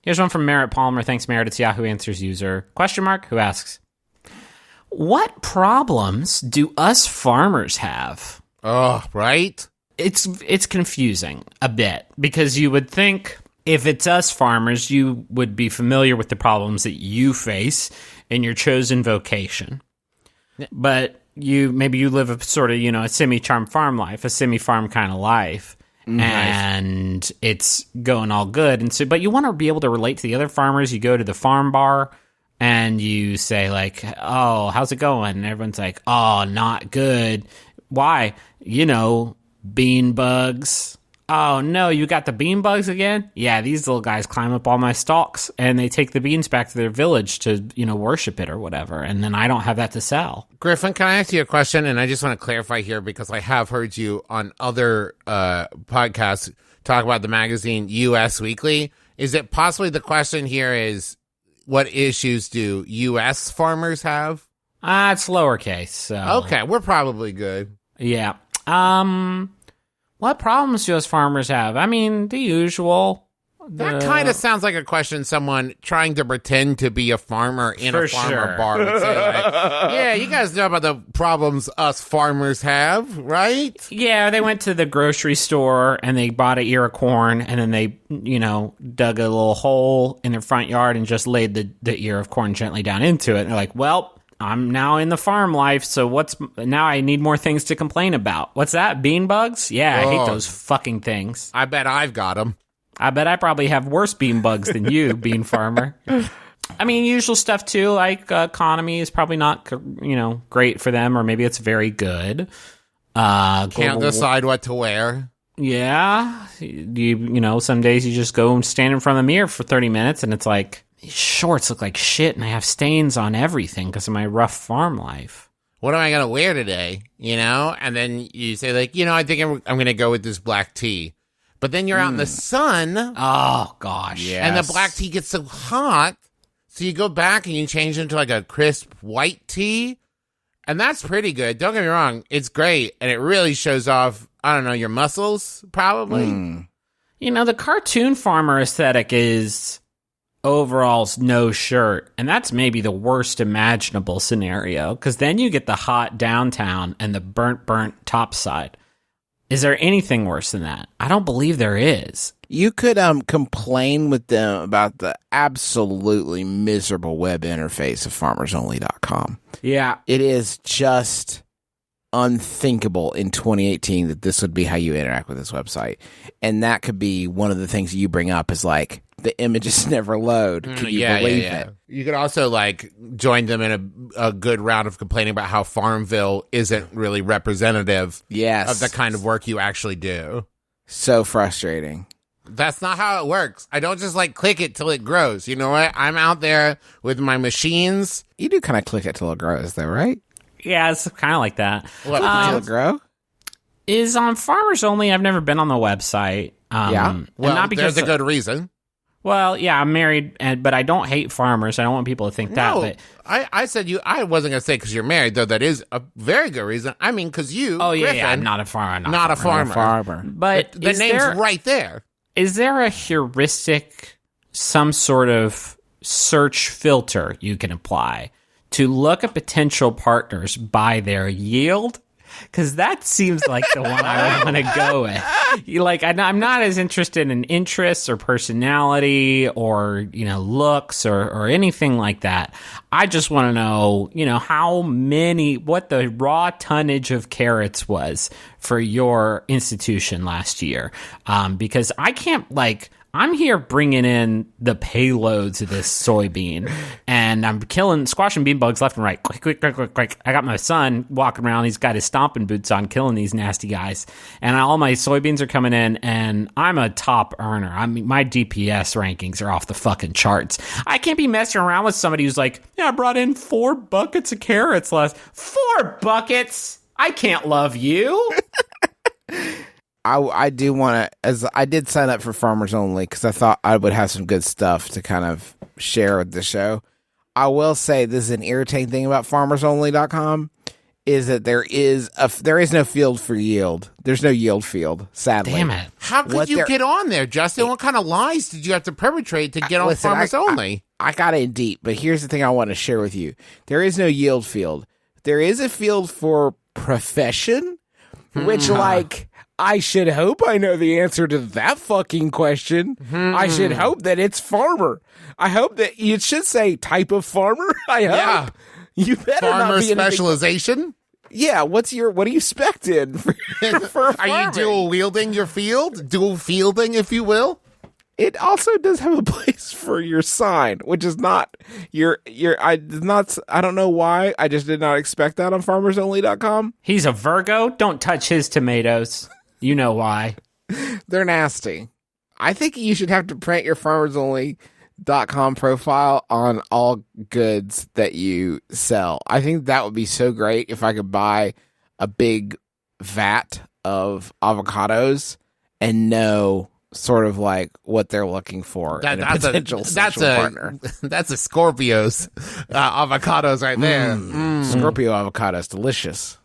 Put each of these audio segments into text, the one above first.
Here's one from Merritt Palmer. Thanks, Merritt. It's Yahoo Answers user. Question mark, who asks, what problems do us farmers have? Oh, right? It's confusing a bit because you would think if it's us farmers, you would be familiar with the problems that you face in your chosen vocation. But maybe you live a sort of, a semi-charm farm life, a semi-farm kind of life. And it's going all good. And so, but you want to be able to relate to the other farmers. You go to the farm bar and you say like, oh, how's it going? And everyone's like, oh, not good. Why? Bean bugs. Oh, no, you got the bean bugs again? Yeah, these little guys climb up all my stalks and they take the beans back to their village to, worship it or whatever. And then I don't have that to sell. Griffin, can I ask you a question? And I just want to clarify here because I have heard you on other podcasts talk about the magazine U.S. Weekly. Is it possibly the question here is what issues do U.S. farmers have? It's lowercase. So. Okay, we're probably good. Yeah. What problems do us farmers have? I mean, the usual. That kind of sounds like a question someone trying to pretend to be a farmer in a farmer bar would say. Like, yeah, you guys know about the problems us farmers have, right? Yeah, they went to the grocery store and they bought an ear of corn and then they, dug a little hole in their front yard and just laid the ear of corn gently down into it. And they're like, well, I'm now in the farm life, so now I need more things to complain about. What's that? Bean bugs? Yeah, I hate those fucking things. I bet I've got them. I bet I probably have worse bean bugs than you, bean farmer. I mean, usual stuff too, like economy is probably not, great for them, or maybe it's very good. Can't decide what to wear. Yeah. Some days you just go and stand in front of the mirror for 30 minutes and it's like, these shorts look like shit and I have stains on everything because of my rough farm life. What am I going to wear today? And then you say like, I think I'm going to go with this black tee. But then you're out in the sun. Oh, gosh. Yes. And the black tee gets so hot. So you go back and you change into like a crisp white tee. And that's pretty good. Don't get me wrong. It's great. And it really shows off, I don't know, your muscles probably. The cartoon farmer aesthetic is overalls, no shirt. And that's maybe the worst imaginable scenario because then you get the hot downtown and the burnt topside. Is there anything worse than that? I don't believe there is. You could complain with them about the absolutely miserable web interface of farmersonly.com. Yeah. It is just unthinkable in 2018 that this would be how you interact with this website. And that could be one of the things that you bring up is like, the images never load. Can you believe it? You could also like join them in a good round of complaining about how Farmville isn't really representative of the kind of work you actually do. So frustrating. That's not how it works. I don't just like click it till it grows. You know what? I'm out there with my machines. You do kind of click it till it grows though, right? Yeah, it's kind of like that. What, till it grow? Is on Farmers Only. I've never been on the website. Yeah. Well, not because there's a good reason. Well, yeah, I'm married, but I don't hate farmers. I don't want people to think that. But I said I wasn't going to say because you're married, though that is a very good reason. I mean, because you, Griffin, I'm not a farmer. Not a farmer. But the name's right there. Is there a heuristic, some sort of search filter you can apply to look at potential partners by their yield? Because that seems like the one I want to go with. I'm not as interested in interests or personality or, looks or anything like that. I just want to know, what the raw tonnage of carrots was for your institution last year. Because I can't, I'm here bringing in the payloads of this soybean, and I'm squashing bean bugs left and right. Quick. I got my son walking around. He's got his stomping boots on, killing these nasty guys. And all my soybeans are coming in, and I'm a top earner. I mean, my DPS rankings are off the fucking charts. I can't be messing around with somebody who's like, yeah, I brought in 4 buckets of carrots last. 4 buckets? I can't love you. I do want to, as I did sign up for Farmers Only because I thought I would have some good stuff to kind of share with the show. I will say this is an irritating thing about FarmersOnly.com is that there is no field for yield. There's no yield field, sadly. Damn it. How could you get on there, Justin? What kind of lies did you have to perpetrate to get on Farmers Only? I got in deep, but here's the thing I want to share with you. There is no yield field. There is a field for profession, which, like, I should hope I know the answer to that fucking question. I should hope that it's farmer. I hope that it should say type of farmer. I hope. Yeah. You better farmer not be specialization. Yeah, what are you expecting for Are you dual wielding your field? Dual fielding, if you will? It also does have a place for your sign, which is not I don't know why. I just did not expect that on farmersonly.com. He's a Virgo. Don't touch his tomatoes. You know why. They're nasty. I think you should have to print your farmersonly.com profile on all goods that you sell. I think that would be so great if I could buy a big vat of avocados and know sort of like what they're looking for in a potential sexual partner. That's a Scorpio's avocados right there. Scorpio avocados, delicious.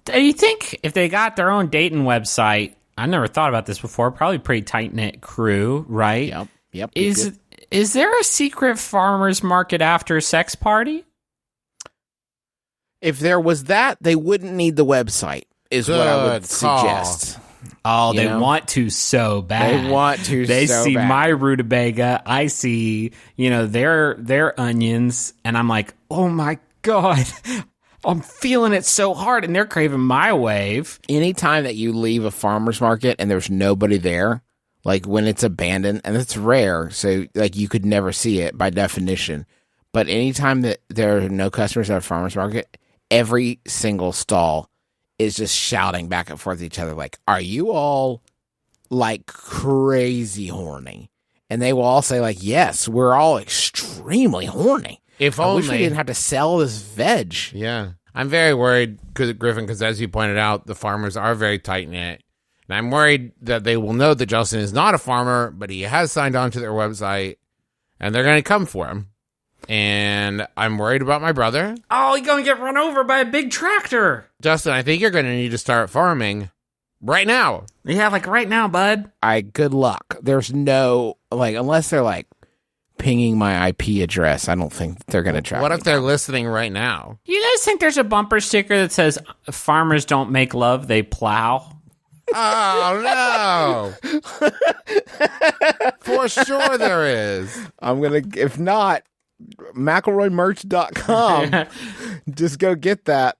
Do you think if they got their own dating website, I never thought about this before, probably pretty tight-knit crew, right? Yep. Is there a secret farmer's market after sex party? If there was that, they wouldn't need the website, is what I would suggest. Oh, they want to so bad. They want to They so see bad. my rutabaga. I see, their onions. And I'm like, oh my God, I'm feeling it so hard. And they're craving my wave. Anytime that you leave a farmer's market and there's nobody there, like when it's abandoned, and it's rare, so like you could never see it by definition. But anytime that there are no customers at a farmer's market, every single stall is just shouting back and forth at each other like, are you all like crazy horny? And they will all say like, yes, we're all extremely horny. If I only wish we didn't have to sell this veg. Yeah. I'm very worried, Griffin, because as you pointed out, the farmers are very tight-knit. And I'm worried that they will know that Justin is not a farmer, but he has signed on to their website, and they're going to come for him. And I'm worried about my brother. Oh, he's going to get run over by a big tractor. Justin, I think you're going to need to start farming right now. Yeah, like right now, bud. Good luck. There's no, like, unless they're like pinging my IP address, I don't think they're going to track What me if they're down. listening right now? You guys think there's a bumper sticker that says, farmers don't make love, they plow? Oh, no. For sure there is. I'm going to, if not, McElroymerch.com. Just go get that.